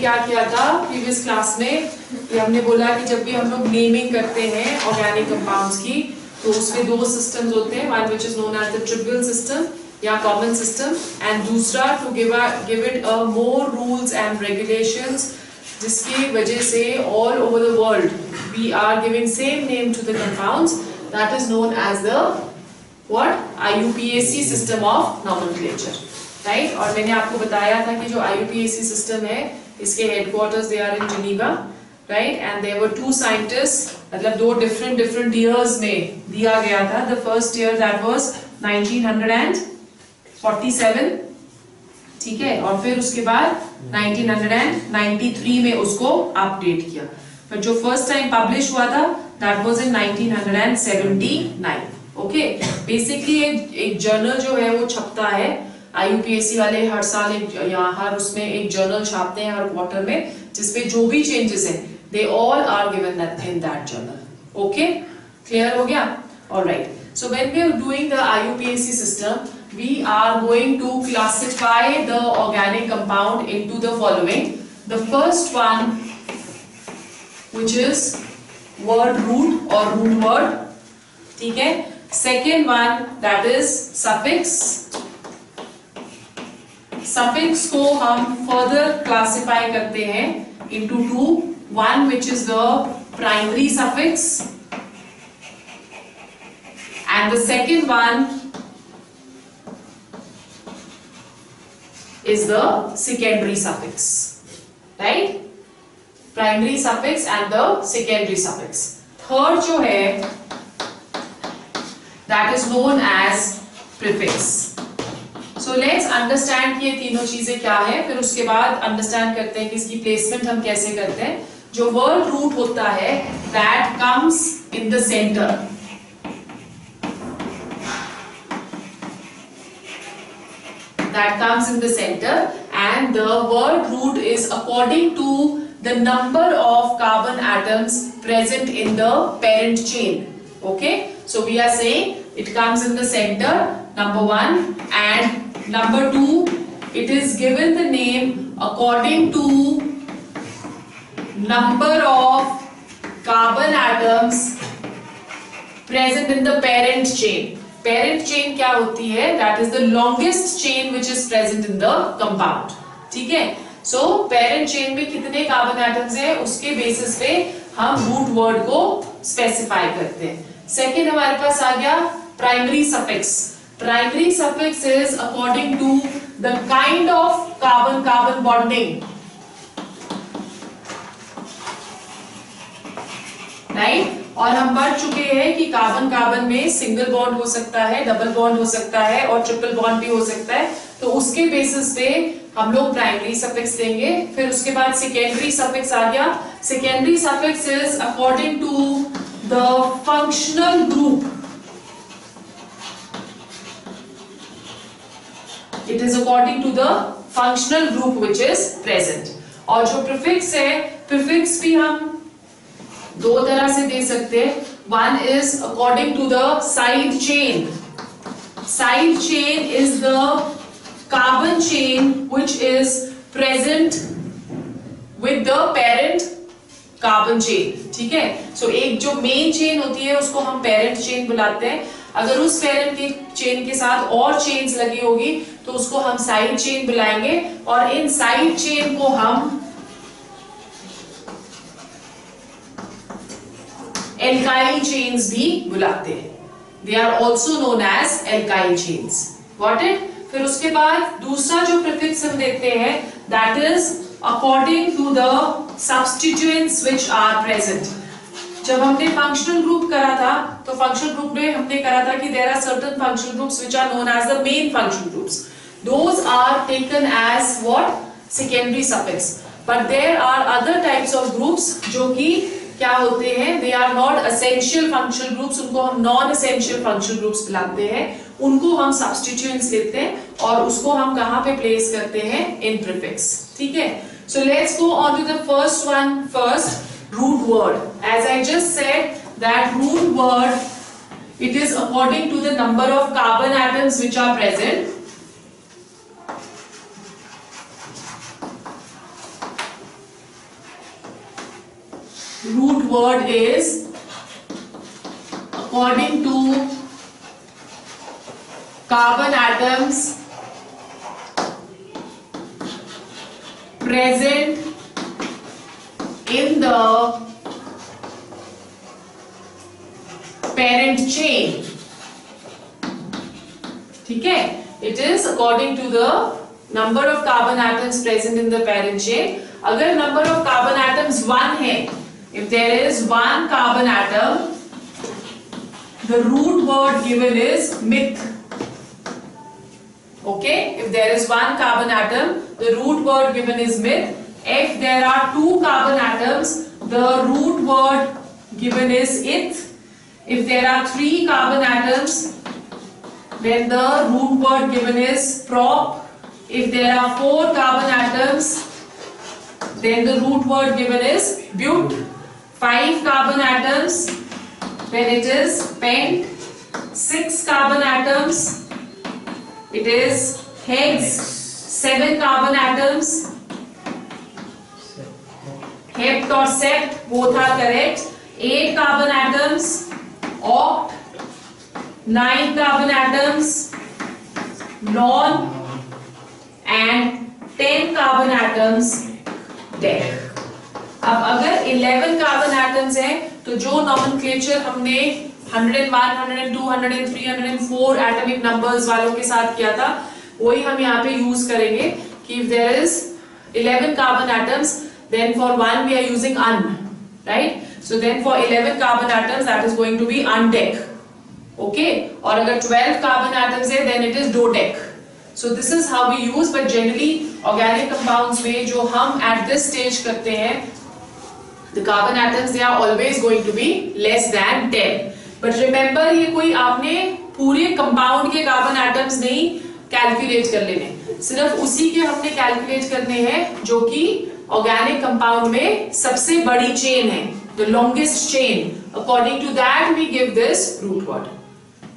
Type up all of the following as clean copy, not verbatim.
क्या किया था प्रीवियस क्लास में, कि हमने बोला कि जब भी हम लोग नेमिंग करते हैं ऑर्गेनिक कंपाउंड्स की, तो उसमें दो सिस्टम्स होते हैं, one which is known as the trivial system या कॉमन सिस्टम, एंड दूसरा to give it a more rules and regulations, जिसकी वजह से all over the world we are giving same name to the compounds, that is known as the what IUPAC system of nomenclature, right. और मैंने आपको बताया था कि जो IUPAC सिस्टम है, इसके headquarters they are in Geneva, right, and there were two scientist, मतलब दो डिफरेंट ईयर्स में दिया गया था। The first year that was 1947, ठीक है, और फिर उसके बाद 1993 में उसको अपडेट किया, पर जो फर्स्ट टाइम पब्लिश हुआ था that was in 1979। Okay, basically एक जर्नल जो है वो छपता है, IUPAC वाले हर साल हर उसमें एक जर्नल छापते हैं हर क्वार्टर में, जिसपे जो भी चेंजेस हैं they all are given in that journal. Okay, clear हो गया? Alright, so when we are doing the IUPAC system, we are going to classify the organic compound into the following. The first one, which is word root or root word, ठीक है। Second one, that is suffix. Suffix को हम further classify करते हैं into two. One which is the primary suffix, and the second one is the secondary suffix, right? Primary suffix and the secondary suffix. Third जो है that is known as prefix. So let's understand कि ये तीनों चीजें क्या है, फिर उसके बाद understand करते हैं कि इसकी placement हम कैसे करते हैं। जो word root होता है that comes in the center, that comes in the center, and the word root is according to the number of carbon atoms present in the parent chain. Okay, so we are saying it comes in the center, number one, and number two, it is given the name according to number of carbon atoms present in the parent chain. Parent chain क्या होती है? That is the longest chain which is present in the compound, ठीक है। So parent chain में कितने carbon atoms हैं, उसके basis पे हम रूट वर्ड को स्पेसिफाई करते हैं। सेकेंड हमारे पास आ गया primary suffix. Primary suffix is according to the kind of carbon carbon bonding, right. और हम पढ़ चुके हैं कि कार्बन कार्बन में सिंगल बॉन्ड हो सकता है, डबल बॉन्ड हो सकता है और ट्रिपल बॉन्ड भी हो सकता है, तो उसके बेसिस पे हम लोग प्राइमरी सफिक्स देंगे। फिर उसके बाद सेकेंडरी सफिक्स आ गया। Secondary suffix is according to the functional group, it is according to the functional group which is present. और जो प्रीफिक्स है, प्रीफिक्स भी हम दो तरह से दे सकते हैं। One is according to the side chain. Side chain is the carbon chain which is present with the parent carbon chain, ठीक है। सो एक जो मेन चेन होती है उसको हम पेरेंट चेन बुलाते हैं। अगर उस पेरेंट की चेन के साथ और चेन्स लगी होगी तो उसको हम साइड चेन बुलाएंगे, और इन साइड चेन को हम एल्काइल चेन्स भी बुलाते हैं। They are also known as alkyl chains. Got it? फिर उसके बाद दूसरा जो प्रीफिक्स हम देते हैं that is according to the substituents which are present. जब हमने फंक्शनल ग्रुप करा था तो फंक्शनल ग्रुप में हमने करा था कि there are certain functional groups which are known as the main functional groups. Those are taken as what? Secondary suffix. But there are other types of groups जो कि क्या होते हैं, they are not essential functional groups, उनको हम non essential functional groups बुलाते हैं। उनको हम सब्स्टिट्यूएंट्स लेते हैं और उसको हम कहां पे प्लेस करते हैं? इन प्रीफिक्स, ठीक है। So let's go on to the first one first, root word. As I just said that root word, it is according to the number of carbon atoms which are present. word is according to carbon atoms present in the parent chain. ठीक है, it is according to the number of carbon atoms present in the parent chain. अगर number of carbon atoms 1 है, if there is 1 carbon atom, the root word given is myth. Okay, if there is 1 carbon atom, the root word given is myth. If there are 2 carbon atoms, the root word given is ith. If there are 3 carbon atoms, then the root word given is prop. If there are 4 carbon atoms, then the root word given is but. 5 carbon atoms, then it is pent. 6 carbon atoms, it is hex. 7 carbon atoms, hept or sept, both are correct. 8 carbon atoms, oct. 9 carbon atoms, non. And 10 carbon atoms, dec. अब अगर 11 carbon atoms हैं तो जो nomenclature हमने 101, 102, 103, 104 atomic numbers वालों के साथ किया था वही हम यहाँ पे यूज करेंगे कि if there is 11 carbon atoms then for one we are using un, right? So then for 11 carbon atoms that is going to be undec. Okay, और अगर 12 carbon atoms है then it is dodec. So this is how we use, but generally organic compounds में जो हम at this stage करते हैं the carbon atoms they are always going to be less than 10. But remember ये कोई आपने पूरे compound के carbon atoms नहीं calculate कर लेने, सिर्फ उसी के हमने calculate करने हैं जो कि organic compound में सबसे बड़ी chain है, the longest chain. According to that we give this root word.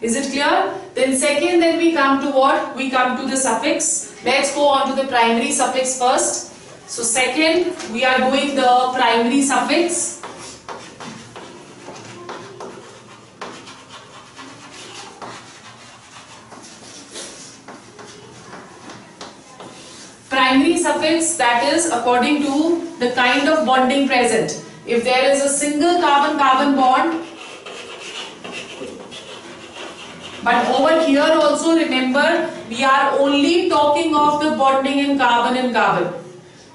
Is it clear? Then second, then we come to what? We come to the suffix. Let's go on to the primary suffix first. So second, we are doing the primary suffix. Primary suffix, that is according to the kind of bonding present. If there is a single carbon-carbon bond, but over here also remember we are only talking of the bonding in carbon and carbon.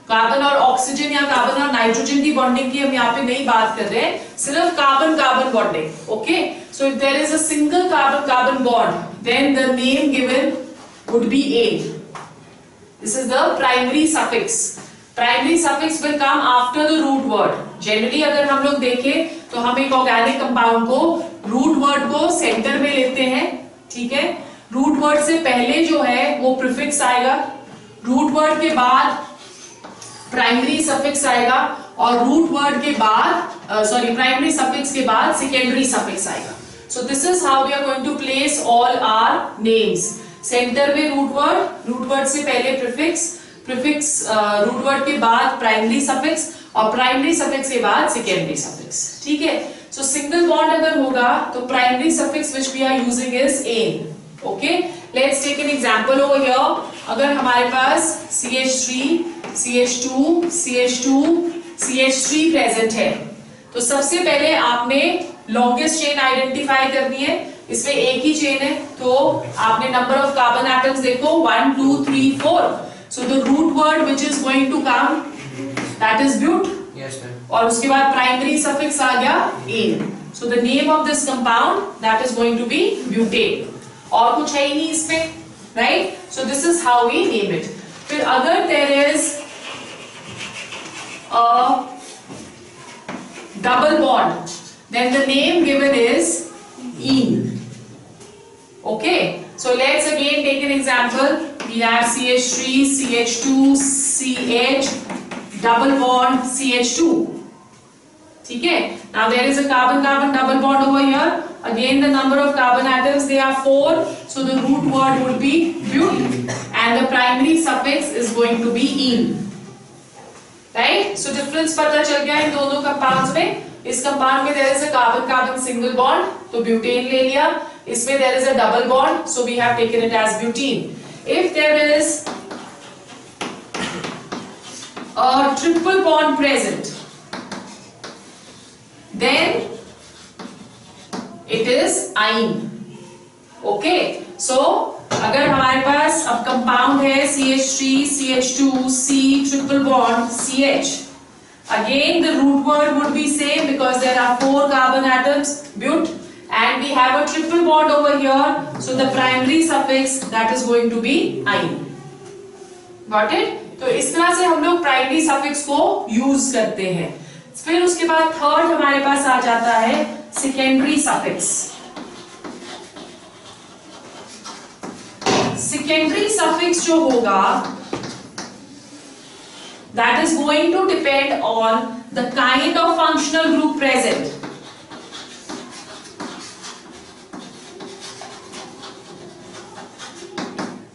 Carbon और oxygen या carbon और nitrogen की bonding की हम यहाँ पे नहीं बात कर रहे हैं, सिर्फ carbon carbon bonding. Okay, so if there is a single carbon carbon bond then the name given would be ane. This is the primary suffix. Primary suffix will come after the root word. Generally अगर हम लोग देखें तो हम एक organic compound को root word को centre में लेते हैं. ठीक है, रूट वर्ड से पहले जो है वो प्रीफिक्स आएगा, रूट वर्ड के बाद प्राइमरी सफिक्स आएगा और रूट वर्ड के बाद प्राइमरी सफिक्स के बाद सेकेंडरी सफिक्स आएगा. So this is how we are going to place all our names. Centre में रूट वर्ड से पहले प्रीफिक्स रूट वर्ड के बाद प्राइमरी सफिक्स और प्राइमरी सफिक्स के बाद सेकेंडरी सफिक्स. ठीक है, सो सिंगल बॉन्ड अगर होगा तो primary suffix which we are using is ane. Okay, let's take an example over here. अगर हमारे पास CH3 CH2 CH2 CH3 present है तो सबसे पहले आपने लॉन्गेस्ट चेन आइडेंटिफाई करनी है. इसमें एक ही चेन है तो आपने नंबर ऑफ कार्बन एटम्स देखो 1 2 3 4. So the root word which is going to come that is but. Yes ma'am. और उसके बाद प्राइमरी सफिक्स आ गया ane. So the name of this compound that is going to be butane. और कुछ है ही नहीं इसमें, right? So this is how we name it. फिर अगर there is a double bond then the name given is ene. Okay, so let's again take an example. We have CH3 CH2 CH double bond CH2. ठीक है, now there is a carbon carbon double bond over here. Again the number of carbon atoms they are 4, so the root word would be but and the primary suffix is going to be ene. Right, so difference पता चल गया इन दोनों compounds में. इस compound में there is a carbon carbon single bond, तो butane ले लिया. इसमें there is a double bond, so we have taken it as butene. If there is a triple bond present, then it is ine. Okay, so अगर हमारे पास अब compound है CH3 CH2 C triple bond CH, again the root word would be same because there are 4 carbon atoms but, and we have a triple bond over here, so the primary suffix that is going to be ine. Got it? तो इस तरह से हम लोग primary suffix को use करते हैं. फिर उसके बाद थर्ड हमारे पास आ जाता है सेकेंडरी सफिक्स. सेकेंडरी सफिक्स जो होगा that is going to depend on the kind of functional group present.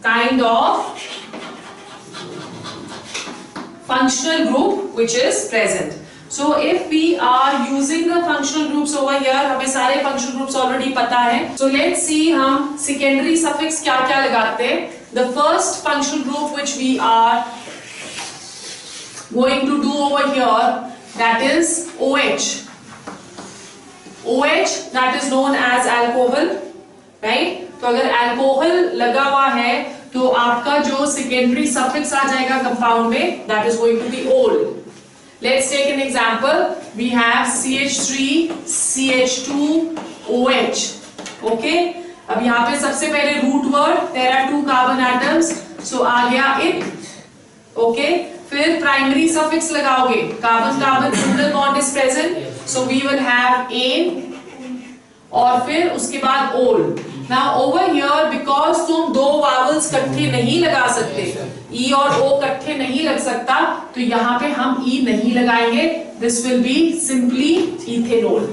Kind of functional group which is present. So if we are using the functional groups over here, हमें सारे functional groups already पता है. So let's see हम secondary suffix क्या क्या लगाते हैं. The first functional group which we are going to do over here, that is OH. OH that is known as alcohol, right? तो अगर alcohol लगा हुआ है तो आपका जो सेकेंडरी सफिक्स आ जाएगा कंपाउंड में, that is going to be ol. Let's take an example. We have CH3 CH2 OH. Okay, अब यहाँ पे सबसे पहले root word, there are 2 carbon atoms, so आ गया इथ. ओके, फिर प्राइमरी सफिक्स लगाओगे, carbon carbon single bond is present, so we will have ane, और फिर उसके बाद ओल. Now over here because तुम 2 वावल्स इकट्ठे नहीं लगा सकते, E और O इकट्ठे नहीं लग सकता, तो यहाँ पे हम E नहीं लगाएंगे. This will be simply ethanol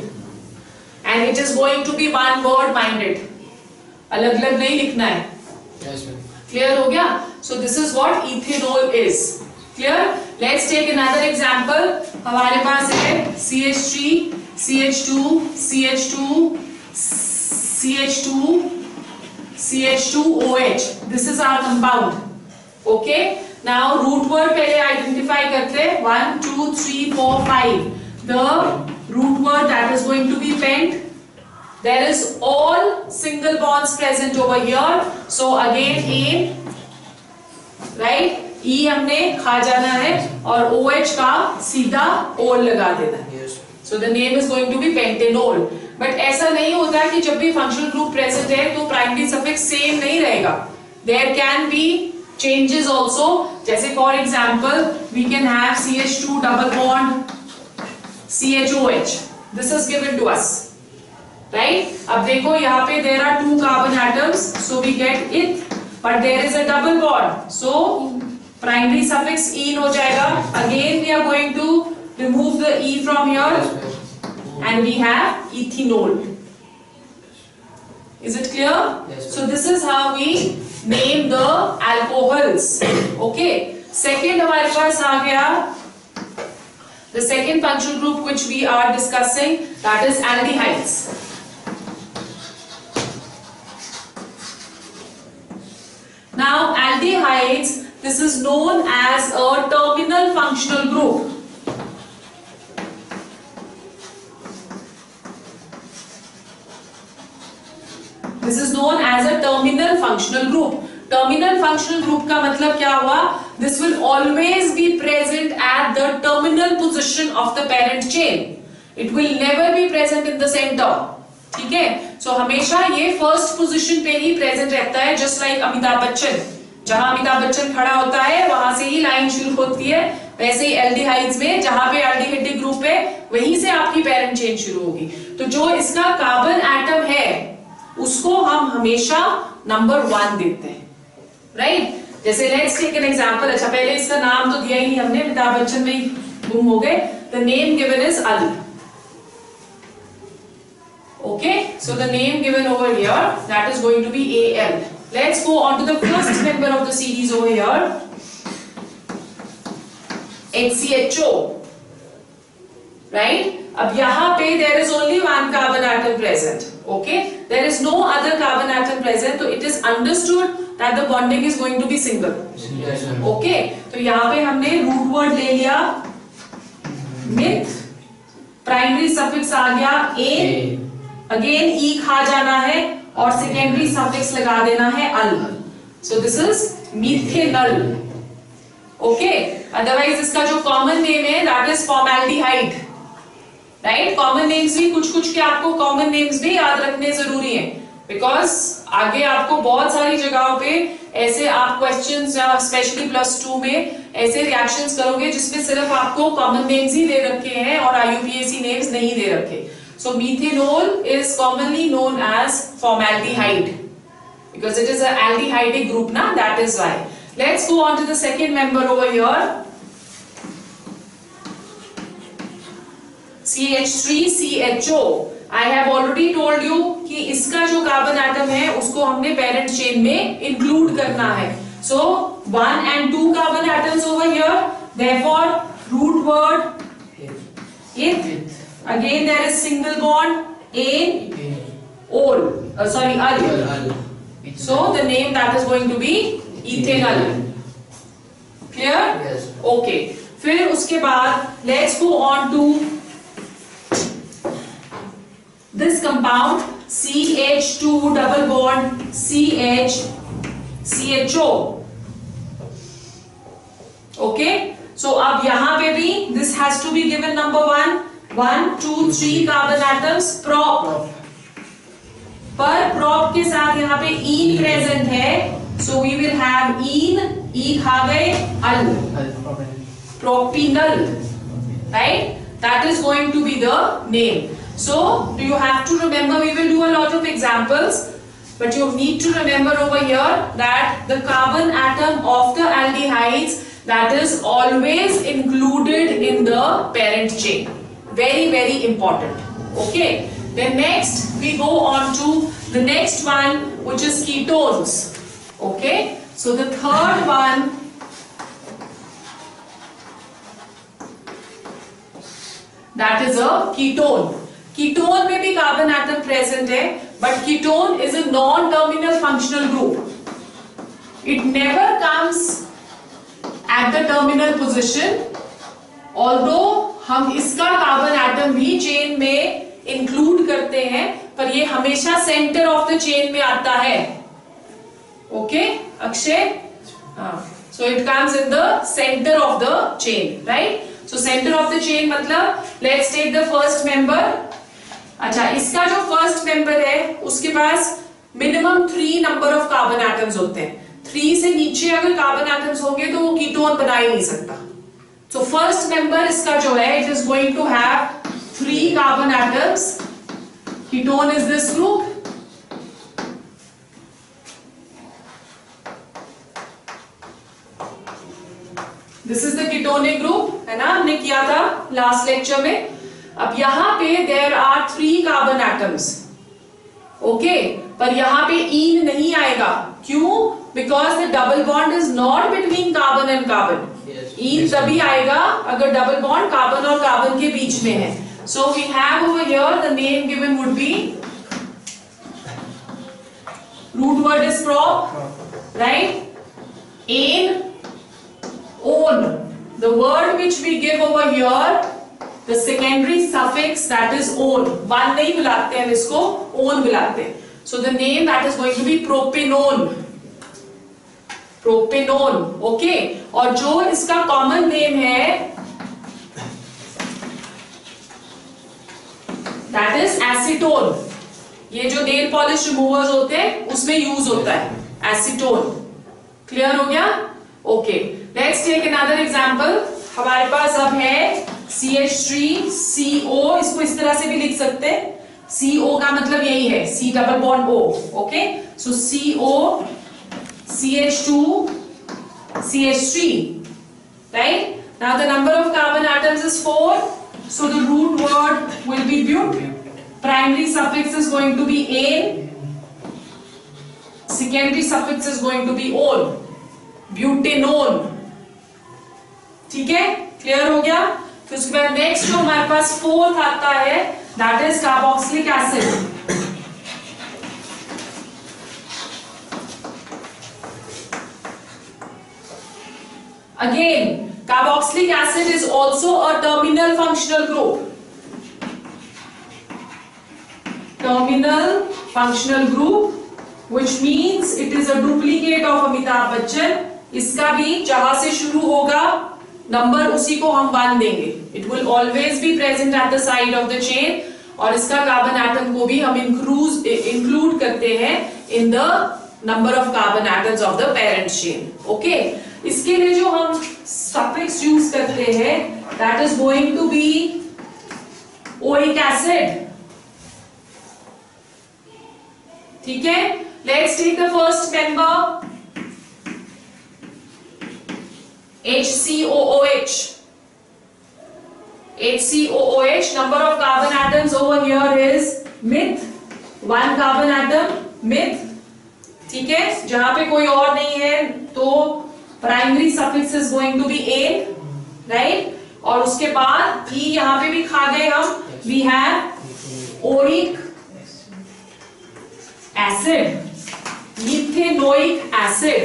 and it is going to be one word minded. अलग अलग नहीं लिखना है. Clear हो गया? So this is what ethanol is. Clear? Let's take another example. हमारे पास है CH3 CH2 CH2 CH2 CH2OH. This is our compound. Okay. Now root word पहले identify करते हैं. 1 2 3 4 5. The root word that is going to be pent. There is all single bonds present over here. So again A, right? E हमने खा जाना है और OH का सीधा OL लगा देना है. So the name is going to be pentanol. But ऐसा नहीं होता कि जब भी फंक्शनल ग्रुप प्रेजेंट है तो प्राइमरी सफिक्स सेम नहीं रहेगा. There can be changes also. जैसे for example we can have CH2 double bond CHOH. This is given to us, right? अब देखो यहाँ पे there are 2 carbon atoms, so we get eth, but there is a double bond, so primary suffix ene हो जाएगा. Again we are going to remove the E from here and we have ethanol. Is it clear? Yes, so this is how we name the alcohols. Okay, second हमारे पास आ गया the second functional group which we are discussing, that is aldehydes. Now aldehydes, this is known as a terminal functional group. This is known as a terminal functional group. Terminal functional group का मतलब क्या हुआ? This will always be present at the terminal position of the parent chain. It will never be present in the center. ठीक है? So हमेशा ये first position पे ही present रहता है, just like अमिताभ बच्चन. जहाँ अमिताभ बच्चन खड़ा होता है वहां से ही लाइन शुरू होती है. वैसे ही एल्डिहाइड्स में जहां पे एल्डिहाइडिक ग्रुप है वहीं से आपकी पेरेंट चेन शुरू होगी. तो जो इसका कार्बन एटम है उसको हम हमेशा नंबर 1 देते हैं, राइट? जैसे लेट्स टेक एन एग्जांपल. अच्छा, पहले इसका नाम तो दिया ही नहीं हमने, अमिताभ बच्चन में ही गुम हो गए. The name given is al. Okay, so the name given over here that is going to be AL. Let's go on to the first member of the series over here, HCHO, right? अब यहाँ पे there is only one carbon atom present. Okay, there is no other carbon atom present, तो it is understood that the bonding is going to be single. Okay, तो यहाँ पे हमने root word ले लिया मिथ, प्राइमरी सफिक्स आ गया ए, again ई खा जाना है और सेकेंडरी सफिक्स लगा देना है al. So this is methanal. Okay, otherwise इसका जो कॉमन नेम है that is formaldehyde. Right, common names भी कुछ के आपको कॉमन नेम्स भी याद रखने जरूरी है, बिकॉज आगे आपको बहुत सारी जगहों पे ऐसे आप क्वेश्चंस या स्पेशली +2 में ऐसे रिएक्शंस करोगे जिसमें सिर्फ आपको कॉमन नेम्स ही दे रखे हैं और IUPAC नेम्स नहीं दे रखे. So methanol is commonly known as formaldehyde because it is an aldehyde group na, that is why. Let's go on to the second member over here, CH3CHO. I have already told you कि इसका जो carbon atom है उसको हमने parent chain में include करना है. So 1 and 2 carbon atoms over here, therefore root word eth. Again there is single bond ane, ol, sorry al. So the name that is going to be ethanol. Clear? Yes. Okay. फिर उसके बाद let's go on to this compound CH2 double bond CHO. Okay. So अब यहाँ पे भी this has to be given number 1, 2, 3 carbon atoms prop. पर prop के साथ यहाँ पे ईन प्रेजेंट है, so we will have ene, E खा गए al, propenal. Right, that is going to be the name. So do you have to remember, we will do a lot of examples, but you need to remember over here that the carbon atom of the aldehydes that is always included in the parent chain. Very very important. Okay, then next we go on to the next one, which is ketones. Okay, so the third one, that is a ketone. Ketone में भी carbon atom present है, but ketone is a non-terminal functional group. It never comes at the terminal position, although हम इसका carbon atom भी chain में include करते हैं, पर ये हमेशा सेंटर ऑफ द चेन में आता है. Okay Akshay, so it comes in the centre of the chain. Right, so centre of the chain मतलब let's take the first member. अच्छा, इसका जो फर्स्ट मेंबर है उसके पास minimum 3 number of carbon atoms होते हैं. 3 से नीचे अगर कार्बन एटम्स होंगे तो वो कीटोन बना ही नहीं सकता. सो फर्स्ट मेंबर इसका जो है it is going to have 3 carbon atoms. Ketone is this group. This is the ketonic group, है ना, हमने किया था लास्ट लेक्चर में. अब यहाँ पे there are 3 carbon atoms. Okay, पर यहाँ पे ईन नहीं आएगा. क्यों? Because the double bond is not between carbon and carbon. ईन तभी आएगा अगर डबल बॉन्ड कार्बन और कार्बन के बीच में है. So we have over here the name given would be, root word is prop, right? Ane, on. The word which we give over here, the secondary suffix that is on. One नहीं बुलाते हैं इसको, on बुलाते हैं. So the name that is going to be propanone. Propanone, okay? और जो इसका common name है that is acetone. ये जो नेल पॉलिश रिमूवर्स होते हैं उसमें यूज होता है acetone. क्लियर हो गया? Okay, let's take another example. हमारे पास अब है CH3CO. इसको इस तरह से भी लिख सकते हैं. CO का मतलब यही है, C double bond O. Okay, so CO CH2 CH3. Right? Now the number of carbon atoms is 4. So the root word will be but. Primary suffix is going to be ane. Secondary suffix is going to be on. Butanone. ठीक है, clear हो गया. फिर उसके बाद next जो हमारे पास fourth आता है that is carboxylic acid. Again, carboxylic acid is also a terminal functional group. Terminal functional group, which means it is a duplicate of Amitabh Bachchan. इसका भी जहां से शुरू होगा नंबर उसी को हम 1 देंगे. It will always be present at the side of the chain. और इसका कार्बन एटम को भी हम इंक्लूड करते हैं in the number of carbon atoms of the parent chain. Okay. इसके लिए जो हम सफिक्स यूज करते हैं that is going to be oic acid. ठीक है, let's take the first member HCOOH. HCOOH, number of carbon atoms over here is meth. 1 carbon atom meth. ठीक है, जहां पे कोई और नहीं है तो primary suffix is going to be ane, right. और उसके बाद ई यहां पे भी खा गए हम. We have oic acid, methanoic acid.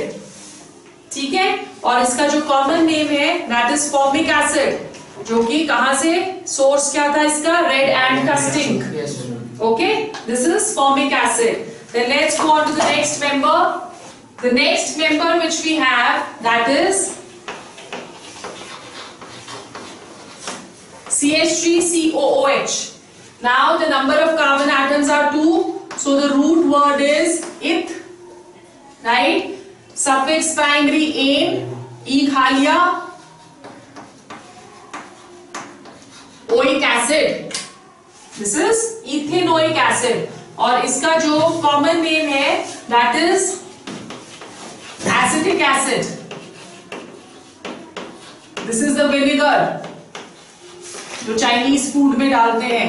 ठीक है, और इसका जो कॉमन नेम है दैट इज फॉर्मिक एसिड, जो कि कहां से सोर्स क्या था इसका, रेड एंड का sting. Okay, this is formic acid. Then let's go on to the next member. The next member which we have that is CH3COOH. Now the number of carbon atoms are 2, so the root word is ith, right? Suffix primary ane, e खा लिया. Oic acid. This is ethanoic acid. और इसका जो common name है that is acetic acid. This is the vinegar जो Chinese food में डालते हैं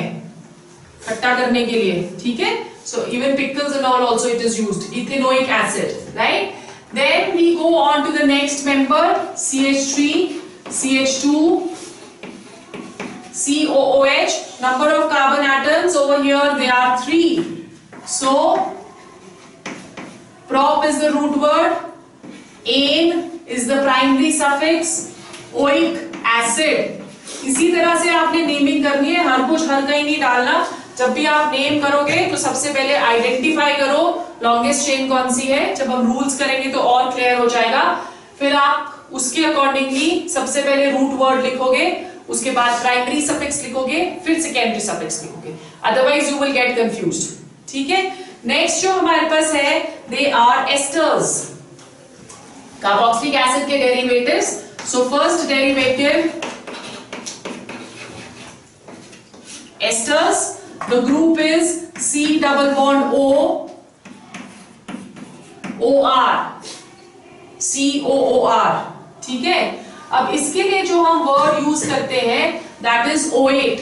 खट्टा करने के लिए. ठीक है, so even pickles and all also it is used. Ethanoic acid, right? Then we go on to the next member CH3 CH2 COOH. Number of carbon atoms over here they are 3. So prop is the root word, ane is the primary suffix, oic acid. इसी तरह से आपने naming करनी है, हर कुछ हर कहीं नहीं डालना. जब भी आप नेम करोगे तो सबसे पहले आइडेंटिफाई करो लॉन्गेस्ट चेन कौन सी है. जब हम रूल्स करेंगे तो और क्लियर हो जाएगा. फिर आप उसके अकॉर्डिंगली सबसे पहले रूट वर्ड लिखोगे, उसके बाद प्राइमरी सफिक्स लिखोगे, फिर सेकेंडरी सफिक्स लिखोगे, otherwise you will get confused. ठीक है, नेक्स्ट जो हमारे पास है they are esters. Carboxylic acid के derivatives. So first derivative esters, the group is C double bond O OR COOR. ठीक है, अब इसके लिए जो हम वर्ड यूज करते हैं दैट इज OAT.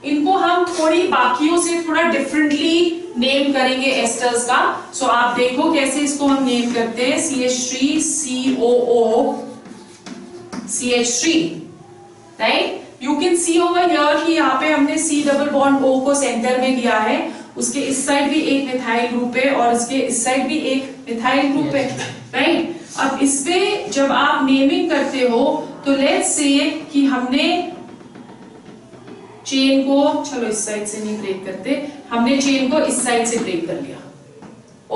इनको हम थोड़ी बाकियों से थोड़ा डिफरेंटली नेम करेंगे एस्टर्स का. सो आप देखो कैसे इसको हम नेम करते हैं. CH3 COO CH3, right. You can see over here कि यहाँ पे हमने C डबल बॉन्ड O को सेंटर में लिया है. उसके इस साइड भी एक मिथाइल ग्रुप है और इसके इस साइड भी एक मिथाइल ग्रुप है, राइट. अब इस पे जब आप नेमिंग करते हो तो लेट्स से कि हमने चेन को, चलो इस साइड से नहीं ब्रेक करते, हमने चेन को इस साइड से ब्रेक कर लिया.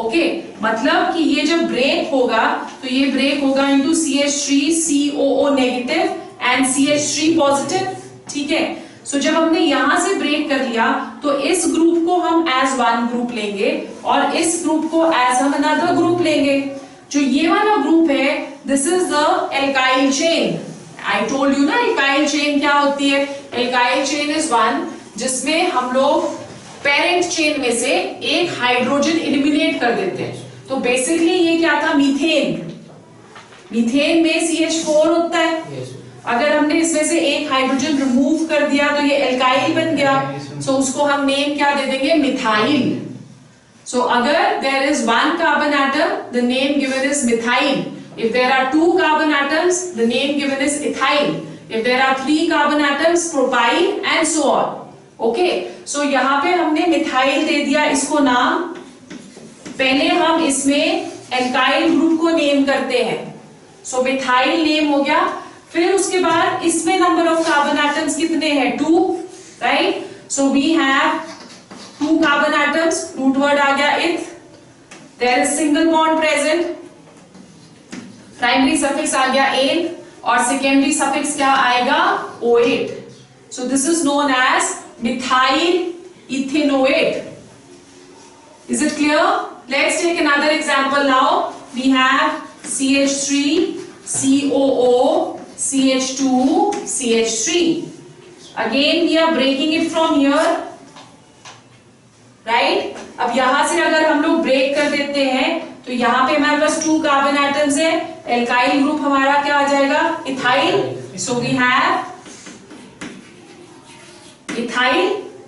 ओके, मतलब कि ये जब ब्रेक होगा तो ये ब्रेक होगा into CH3 COO negative and CH3 positive. ठीक है, सो जब हमने यहां से ब्रेक कर लिया तो इस ग्रुप को हम एज वन ग्रुप लेंगे और इस ग्रुप को एज हम अनदर ग्रुप लेंगे. जो ये वाला ग्रुप है this is the alkyl chain. I told you ना एल्काइल चेन क्या होती है. एल्काइल चेन इज वन जिसमें हम लोग पेरेंट चेन में से एक हाइड्रोजन एलिमिनेट कर देते हैं. तो बेसिकली ये क्या था, मीथेन. मीथेन में CH4 होता है. अगर हमने इसमें से एक हाइड्रोजन रिमूव कर दिया तो ये एल्काइल बन गया. सो उसको हम नेम क्या दे देंगे, मिथाइल. सो अगर there is one carbon atom the name given is methyl. If there are 2 carbon atoms, the name given is ethyl. If there are 3 carbon atoms, propyl and so on. Okay, so यहाँ पे हमने methyl दे दिया इसको नाम. पहले हम इसमें alkyl group को नेम करते हैं. सो मिथाइल नेम हो गया. फिर उसके बाद इसमें नंबर ऑफ कार्बन एटम्स कितने हैं? 2, right. So we have 2 carbon atoms. Root word आ गया eth. There is single bond present. Primary suffix आ गया एन और सेकेंडरी सफिक्स क्या आएगा? OAT. So this is known as methyl ethanoate. Is it clear? Let's take another example now. We have CH3, COO, CH2, CH3. Again we are breaking it from here, right? अब यहां से अगर हम लोग break कर देते हैं तो यहां पे हमारे पास 2 कार्बन एटम्स है. एल्काइल ग्रुप हमारा क्या आ जाएगा? Ethyl. So we have ethyl.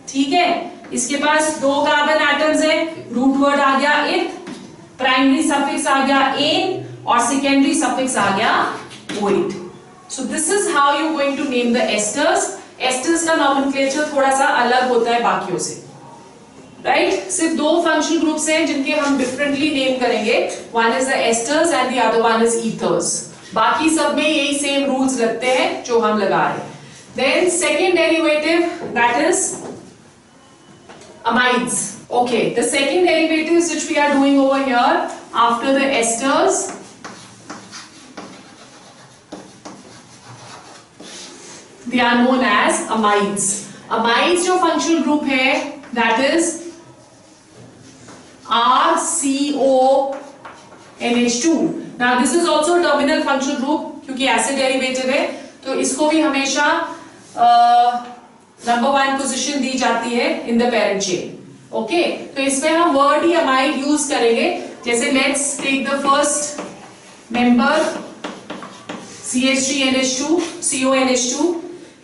ठीक है. इसके पास 2 कार्बन एटम्स है. रूट वर्ड आ गया इथ. प्राइमरी सफिक्स आ गया एन और सेकेंडरी सफिक्स आ गया OAT. So this is how you going to name the esters. Esters का नॉमेनक्लेचर थोड़ा सा अलग होता है बाकियों से, राइट. सिर्फ 2 फंक्शनल ग्रुप्स हैं जिनके हम डिफरेंटली नेम करेंगे. One is the asters and the other one is ethers. बाकी सब में यही सेम रूल्स लगते हैं जो हम लगा रहे हैं. Then second derivative that is amides. Okay, the second derivatives which we are doing over here after the esters, they are known as amides. Amides जो functional group है that is RCONH2. Now this is also a terminal functional group क्योंकि acid derivative है तो इसको भी हमेशा number 1 position दी जाती है in the parent chain. Okay, तो इसमें हम वर्ड ही अमाइड यूज करेंगे. जैसे let's take the first member CH3NH2 CONH2.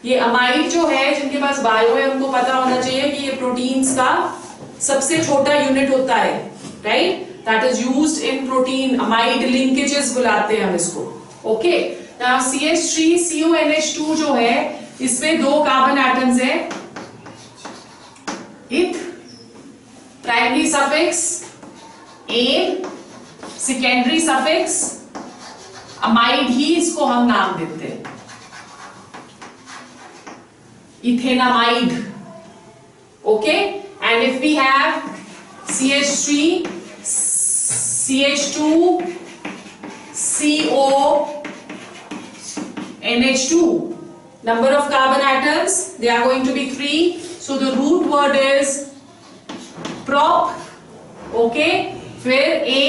ये अमाइड जो है जिनके पास बायो है उनको पता होना चाहिए कि ये प्रोटीन्स का सबसे छोटा यूनिट होता है, right. That is used in protein. Amide linkages बुलाते हैं हम इसको. ओके, नाउ CH3CONH2 जो है इसमें 2 कार्बन एटम्स है. Eth, primary suffix ane, secondary suffix amide ही इसको हम नाम देते हैं ethanamide. Okay, and if we have CH3 CH2 CONH2, number of carbon atoms they are going to be 3. So the root word is prop. Okay, फिर A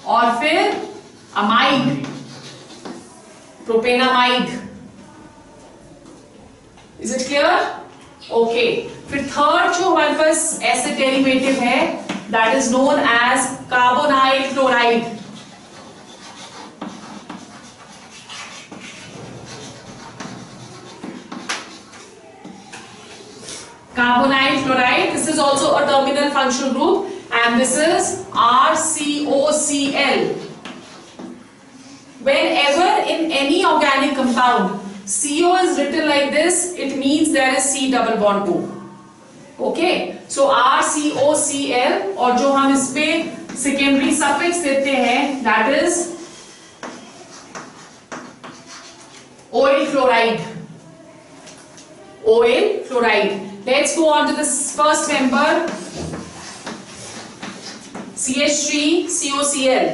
और फिर amide, propanamide. Is it clear? Okay, फिर third जो हमारे पास acid derivative है that is known as carbonyl chloride. Carbonyl chloride, this is also a terminal functional group and this is RCOCl. Whenever in any organic compound CO is written like this, it means there is C double bond 2. Okay, so RCOCl और जो हम इस पे secondary suffix देते हैं that is oil chloride. Oil chloride. Let's go on to this first member CH3COCl,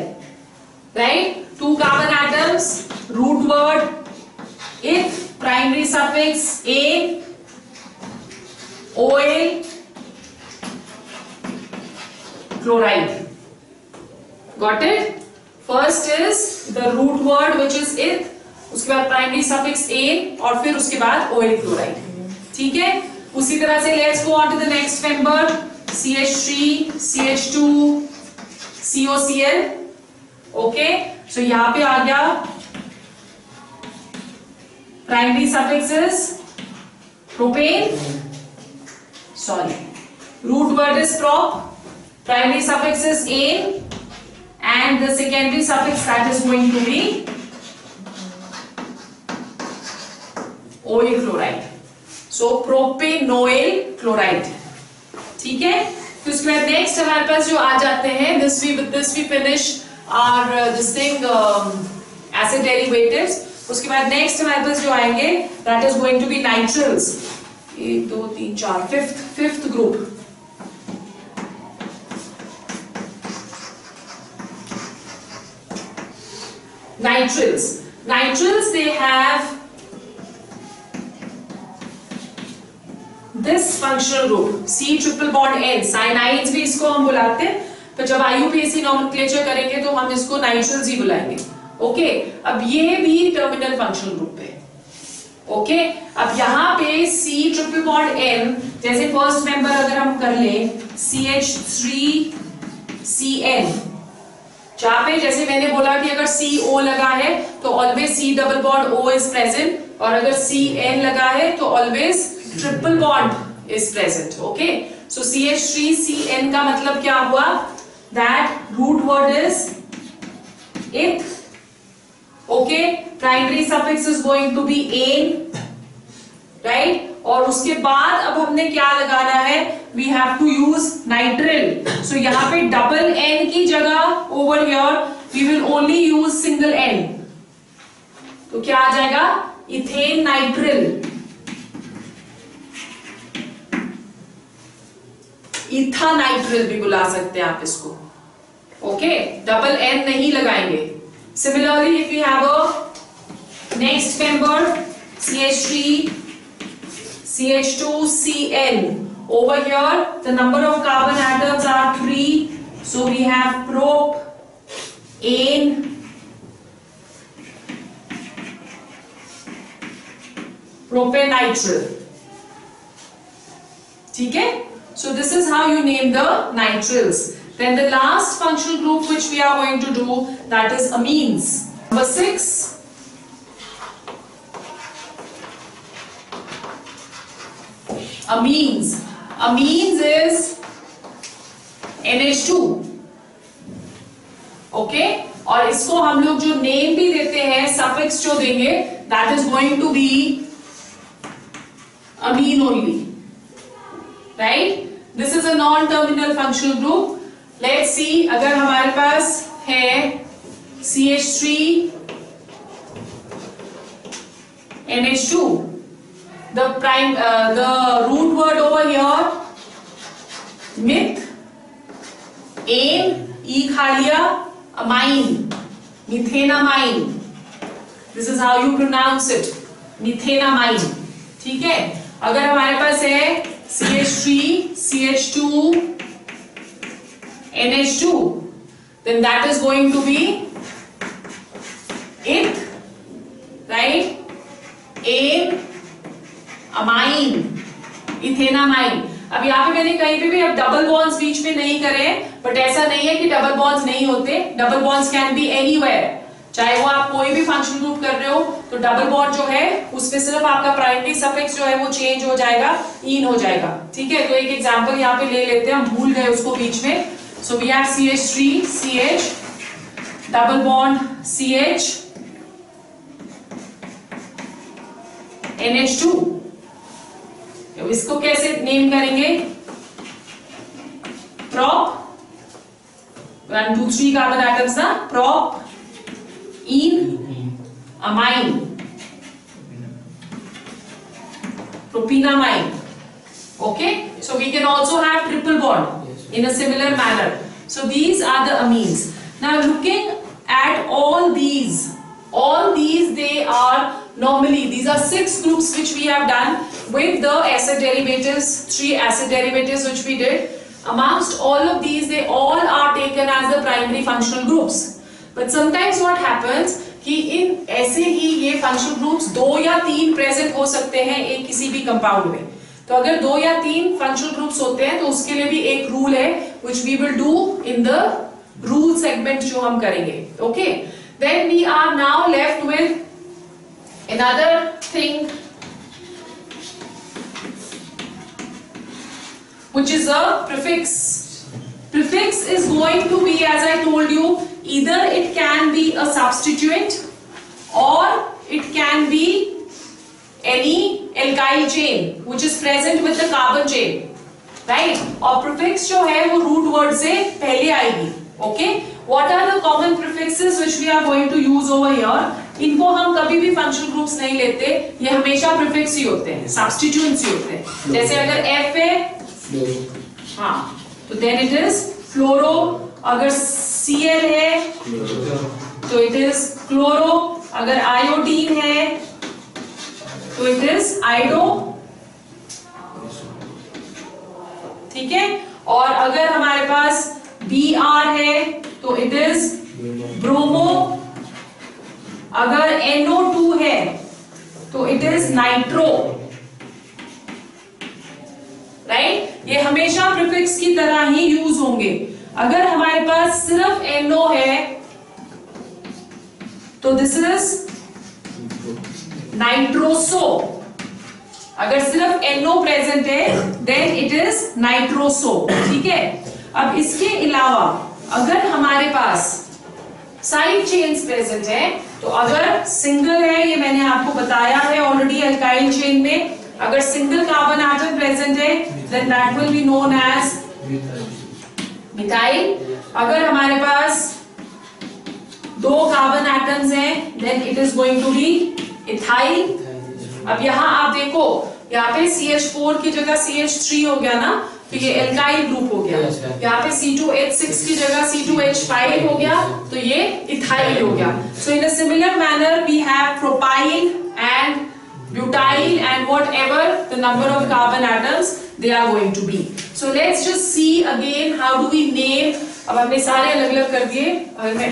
right? 2 carbon atoms, root word ith, primary suffix a, oil chloride. Got it? First is the root word which is ith, उसके बाद primary suffix a और फिर उसके बाद oil chloride. ठीक है? उसी तरह से let's go on to the next member CH3 CH2 COCl. Okay, so यहां पे आ गया primary suffixes propane, sorry, root word is prop, primary suffix is ane and the secondary suffix that is going to be oil chloride. So propanoil chloride. ठीक है, तो उसके बाद next हमारे पास जो आ जाते हैं, this we finish our this thing acid derivatives. उसके बाद नेक्स्ट हमारे पास जो आएंगे that is going to be nitriles. 1 2 3 4 fifth group. Nitriles they have this functional group C triple bond N. Cyanides भी इसको हम बुलाते हैं, तो जब IUPAC नोमेनक्लेचर करेंगे तो हम इसको नाइट्रिल्स ही बुलाएंगे. ओके, अब ये भी टर्मिनल फंक्शनल ग्रुप है. ओके, अब यहाँ पे C ट्रिपल बॉन्ड N, जैसे फर्स्ट मेंबर अगर हम कर लें CH3CN, जहाँ पे जैसे मैंने बोला कि अगर CO लगा है तो always C double bond O is present, और अगर CN लगा है तो always triple bond is present. Okay, so CH3CN का मतलब क्या हुआ, that root word is eth. Okay, primary suffix is going to be ane, right, और उसके बाद अब हमने क्या लगाना है, we have to use nitrile. So यहाँ पे डबल एन की जगह over here we will only use single N. तो क्या आ जाएगा, इथेन नाइट्रिल, इथानाइट्रिल भी बुला सकते हैं आप इसको. ओके, डबल एन नहीं लगाएंगे. Similarly if you have a next member CH3 CH2 CN, over here the number of carbon atoms are 3, so we have propane, propanitrile. ठीक है, so this is how you name the nitriles. Then the last functional group which we are going to do, that is amines. Number 6, amines. Amines is NH2. Okay, और इसको हम लोग जो name भी देते हैं, सफिक्स जो देंगे, that is going to be amine only, right? This is a non-terminal functional group. Let's see, अगर हमारे पास है CH3 NH2, the root word over here meth, ane, e खा लिया, amine, methenamine. This is how you pronounce it, methenamine. ठीक है, अगर हमारे पास है CH3 CH2 NH2, then that is going to be ith, right, ane, amine, ethanamine. अब यहाँ पे मैंने कहीं पे भी अब डबल बॉन्ड्स बीच में नहीं करे, बट ऐसा नहीं है कि डबल बॉन्ड्स नहीं होते. Double bonds can be anywhere, चाहे वो आप कोई भी फंक्शन ग्रुप कर रहे हो, तो डबल बॉन्ड जो है उसमें सिर्फ आपका प्राइमरी सफिक्स जो है वो चेंज हो जाएगा, इन हो जाएगा. ठीक है, तो एक एग्जांपल यहाँ पे ले लेते हैं, हम भूल गए उसको बीच में. So we have CH3 CH double bond CH NH2. इसको कैसे नेम करेंगे, prop 1 2 3 कार्बन एटम्स ना, prop ene amine propinamine. Okay, so we can also have triple bond in a similar manner. So these are the amines. Now looking at all these they are normally, these are 6 groups which we have done with the acid derivatives, 3 acid derivatives which we did. Amongst all of these, they all are taken as the primary functional groups. But sometimes what happens कि इन ऐसे ही ये functional groups 2 या 3 present हो सकते हैं एक किसी भी कंपाउंड में. तो अगर 2 या 3 फंक्शनल ग्रुप्स होते हैं तो उसके लिए भी एक रूल है which we will do in the rule segment जो हम करेंगे. Okay, then we are now left with another thing which is a prefix. Prefix is going to be, as I told you, either it can be a substituent or it can be any alkyl chain which is present with the carbon chain, right? और prefix जो है वो root word से पहले आएगी. Okay? What are the common prefixes which we are going to use over here? इनको हम कभी भी functional groups नहीं लेते, ये हमेशा prefix ही होते हैं, substituents ही होते हैं. जैसे अगर F है, हाँ, तो then it is fluoro. अगर Cl है, तो it is chloro. अगर iodine है, तो it is iodo. ठीक है. और अगर हमारे पास Br है तो इट इज ब्रोमो. अगर NO2 है तो इट इज नाइट्रो. राइट? ये हमेशा प्रीफिक्स की तरह ही यूज होंगे. अगर हमारे पास सिर्फ NO है तो दिस इज नाइट्रोसो. अगर सिर्फ NO प्रेजेंट है देन इट इज नाइट्रोसो. ठीक है. अब इसके अलावा अगर हमारे पास साइड चेन्स प्रेजेंट है, तो अगर सिंगल है, ये मैंने आपको बताया है ऑलरेडी अल्काइल चेन में, अगर सिंगल कार्बन एटम प्रेजेंट है then that will be known as methyl. अगर हमारे पास दो कार्बन एटम्स हैं then it is going to be ethyl. अब यहां आप देखो, यहाँ पे CH4 की जगह CH3 हो गया ना, तो ये एल्काइल ग्रुप हो गया. यहाँ पे C2H6 की जगह C2H5 हो गया, तो ये इथाइल हो गया. So in a similar manner we have propyl and butyl and whatever the number of carbon atoms they are going to be. So let's just see again how do we name. अब हमने सारे अलग अलग कर दिए.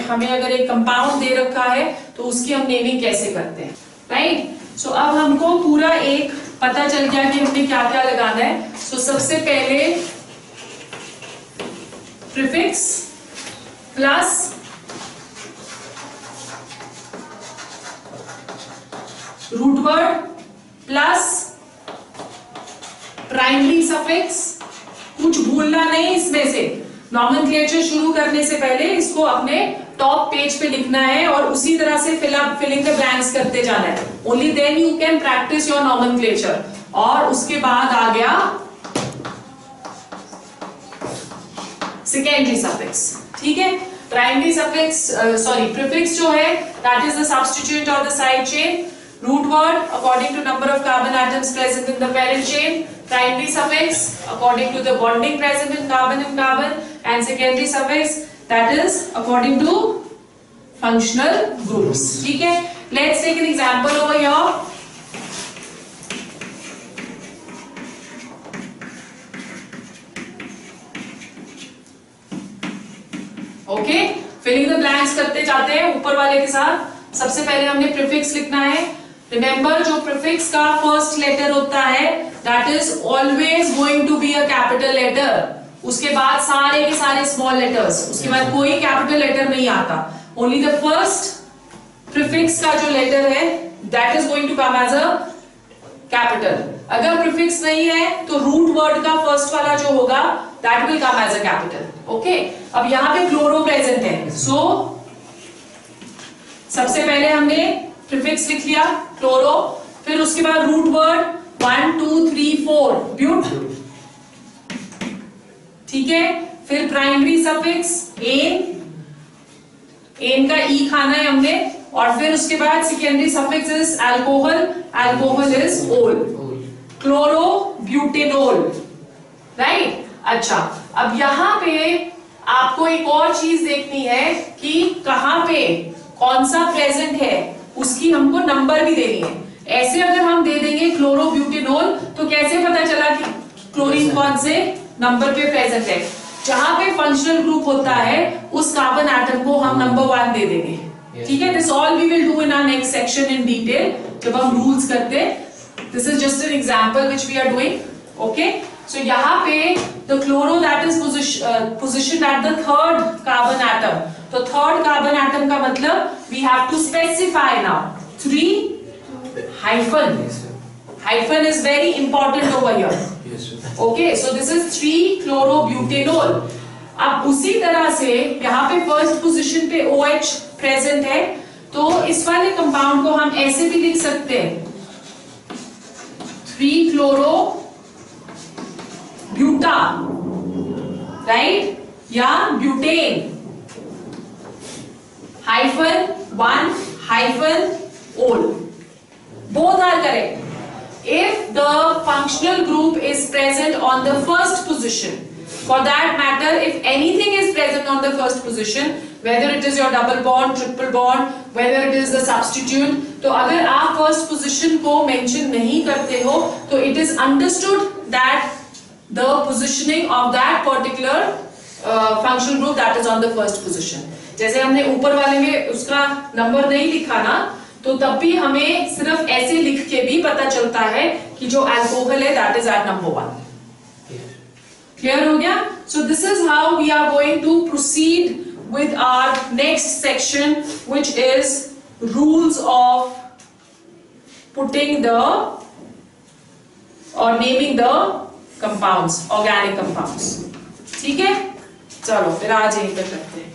हमें अगर एक कंपाउंड दे रखा है तो उसकी हम नेमिंग कैसे करते हैं, राइट? सो अब हमको पूरा एक पता चल गया कि हमने क्या क्या लगाना है. सो सबसे पहले prefix plus root word plus primary suffix. कुछ भूलना नहीं इसमें से. नॉमेनक्लेचर शुरू करने से पहले इसको अपने टॉप पेज पे लिखना है और उसी तरह से फिलिंग द ब्लैंक्स करते जाना है. Only then you can practise your nomenclature. और उसके बाद आ गया सेकेंडरी सफिक्स. ठीक है. प्राइमरी सफिक्स प्रीफिक्स जो है that is the substituent of the side chain. Root word according to number of carbon atoms present in the parent chain. Primary suffix according to the bonding present in carbon, and secondary suffix that is according to functional groups. ठीक है. Let's take an example over here. Okay, filling the blanks करते जाते हैं ऊपर वाले के साथ. सबसे पहले हमने प्रीफिक्स लिखना है. रिमेंबर, जो प्रीफिक्स का फर्स्ट लेटर होता है that is always going to be a capital letter. उसके बाद सारे के सारे स्मॉल लेटर्स. उसके बाद कोई कैपिटल लेटर नहीं आता. ओनली द फर्स्ट प्रीफिक्स का जो लेटर है that is going to come as a capital. अगर प्रीफिक्स नहीं है तो रूट वर्ड का फर्स्ट वाला जो होगा that will come as a capital. Okay. अब यहाँ पे क्लोरो प्रेजेंट है. सो सबसे पहले हमने प्रीफिक्स लिख लिया क्लोरो. फिर उसके बाद रूट वर्ड 1 2 3 4 ब्यूट. ठीक है. फिर प्राइमरी सफिक्स एन. एन का ई खाना है हमने. और फिर उसके बाद secondary suffix is alcohol. Alcohol is ol. Chloro butanol. Right. अच्छा, अब यहां पे आपको एक और चीज देखनी है कि कहां पे कौन सा प्रेजेंट है, उसकी हमको नंबर भी देनी है. ऐसे अगर हम दे देंगे क्लोरोब्यूटेनोल तो कैसे पता चला कि क्लोरीन कौन से नंबर पे प्रेजेंट है? जहां पे फंक्शनल ग्रुप होता है उस कार्बन एटम को हम नंबर 1 दे देंगे. ठीक है. This all we will do in our next section in detail जब हम रूल्स करते हैं. This is just an example which we are doing. Okay. So यहाँ पे the chloro that is position at the third carbon atom. तो third carbon atom का मतलब we have to specify now 3 hyphen. Hyphen is very important over here. Okay, so this is 3 chlorobutanol. अब उसी तरह से यहाँ पे फर्स्ट पोजीशन पे OH प्रेजेंट है, तो इस वाले कंपाउंड को हम ऐसे भी लिख सकते हैं 3-chloro ब्यूटा, राइट, या butane -1-ol. Both are correct. If the functional group is present on the first position, for that matter, if anything is present on the first position, whether it is your double bond, triple bond, whether it is the substitute, तो अगर आप first position को mention नहीं करते हो, तो it is understood that the positioning of that particular functional group that is on the first position. जैसे हमने ऊपर वाले में उसका नंबर नहीं लिखा ना, तो तब भी हमें सिर्फ ऐसे लिख के भी पता चलता है कि जो अल्कोहल है that is at number 1. Clear हो गया? So this is how we are going to proceed with our next section, which is rules of putting the or naming the compounds, organic compounds. ठीक है, चलो फिर आज यहीं पे करते हैं.